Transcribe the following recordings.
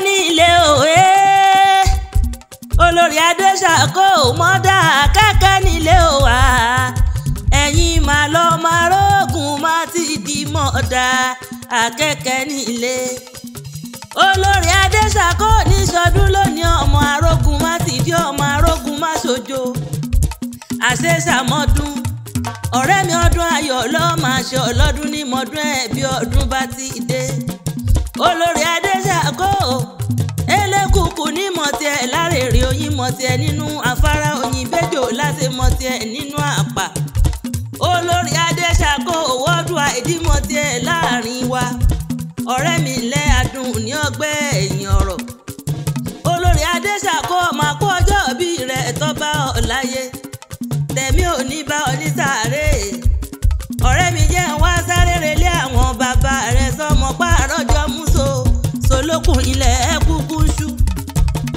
ní ilé òwe olórí adéṣàkó modakeke nílé òwà ẹ̀yin máa lọ máa rógùn má ti di modakeke nílé olórí adéṣàkó ní sọdún lónìí ọmọ arógun má ti di ọmọ arógun má sojo àṣeṣàmọ́dún ọ̀rẹ́ mi ọdún ayọ̀ ló máa ṣe ọlọ́dún ní mọ́dún ẹ̀ bí ọdún bá ti dé olórí adéṣàkó elékùkù ní mọ̀tìẹ̀ lárèrè oyin mọ̀tìẹ̀ nínú afárá oyin bẹ́jọ́ láti mọ̀tìẹ̀ nínú àpà olórí adéṣàkó wọ́dún àìdí mọ̀tìẹ̀ láàrin wa ọ̀rẹ́ mi lẹ́ adùn ní ọgbẹ́ ẹ̀yìn ọ̀rọ̀ olórí adéṣàkó máa kó ọjọ́ bí rẹ̀ tó bá ọ láyé tẹ̀mí ò ní bá ọ ní sàárè ọ̀rẹ́ mi jẹ́ ń wá sáré relé àwọn bàbá rẹ̀ sọmọ pààrọ̀jọ́ múso solókùn ilẹ̀ ẹ̀kúkú ṣú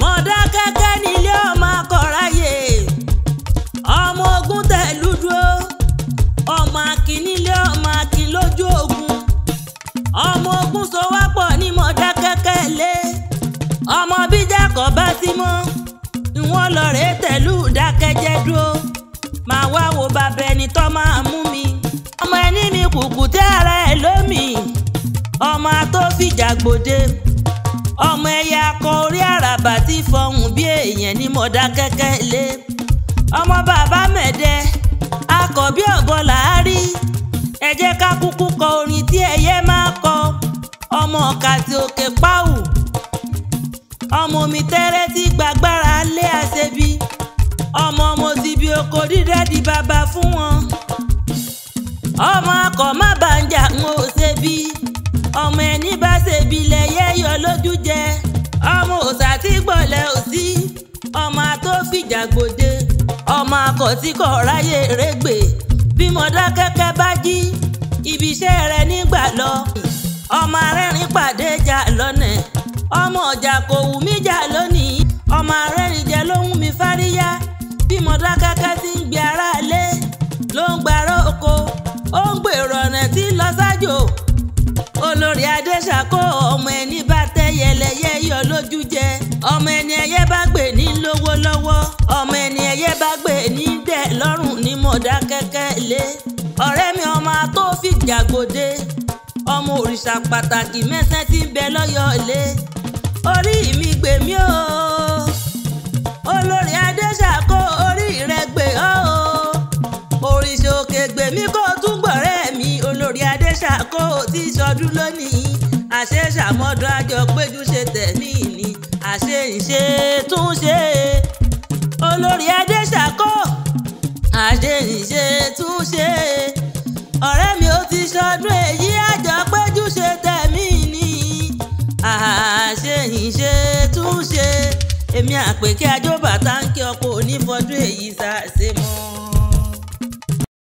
modakeke nílé ọmọ akoraye ọmọ ogun tẹ̀lú dúró ọmọ akin nílé ọmọ akin lójú ogun ọmọ ogun so wá pọ̀ ní modakeke lé ọmọ bíjà kọ́ bá ti mọ́ ìwọ́n lọ rèé tẹ̀lú dákẹ́jẹ́ dúró máa wá wo bàbá ẹni tó máa mú mi ọmọ ẹni mi kùkù tí ara ẹ̀ lómi ọmọ tó fìjà gbòde ọmọ ẹyẹ akọ orí àràbà tí fọhùn bí èèyàn ní modakeke lé ọmọ bàbá mẹ̀dẹ akọ̀bí ọ̀gọ́ làárí ẹ jẹ́ ká kúkú kọ orin tí ẹyẹ máa kọ ọmọ kàtí òkè páwù ọmọ mi tẹ́rẹ́ tí gbàgbára lé àṣebí ọmọ mo ti bí oko dídẹ́ di bàbá fún wọn ọmọ akọ̀ má bàjá ń ò ṣe bí ọmọ ẹni bá ṣe bí lẹ́yẹ yọ lójú jẹ ọmọ òòṣà tí gbọ̀lẹ̀ ò sí ọmọ tó fìjà gbòde ọmọ akọ̀ tí kò ráyè rẹ́gbẹ̀ bí modakeke bá jí ibi iṣẹ́ rẹ̀ nígbà lọ ọmọ arẹ́rìn pàdé jà lọ́nà ọmọ ọjà kò wù mí jà lónìí ọmọ arẹ́rìn jẹ ló ń mi fáríyá bí modakeke ti ń gbé ara lé ló ń gbàrà oko ó ń gbèrò ọ̀nà tí lọ sájò olórí adéṣàkó ọmọ ẹni bá tẹ́ yẹlẹyẹ yọ lójú jẹ ọmọ ẹni ẹyẹ bá gbé ní lówó lọ́wọ́ ọmọ ẹni ẹyẹ bá gbé ní dẹ̀ lọ́rùn ní modakeke lé ọ̀rẹ́ mi ọmọ tó fìjà gbòde ọmọ òrìṣà pàtàkì mẹ́sẹ̀ tí ń bẹ lọ́yọ̀ lé orí mi gbè mí o olórí adéṣàkó orí rẹ gbè ọ́ o òrìṣà òkè gbè mí kó tún gbọ̀rẹ́ mi olórí adéṣàkó tí sọdún lónìí àṣeṣàmọ́dún àjọ péjú ṣe tẹ̀mí ni àṣe ìṣe tún ṣe olórí adéṣàkó àṣe ìṣe tún ṣe ọ̀rẹ́ mi ó ti sọdún èyí àjọ péjú ṣe tẹ̀mí ni àṣe ìṣe tún ṣe èmi àpèké àjọbàtà ń kí ọkọ onífọdún èyí ṣàṣe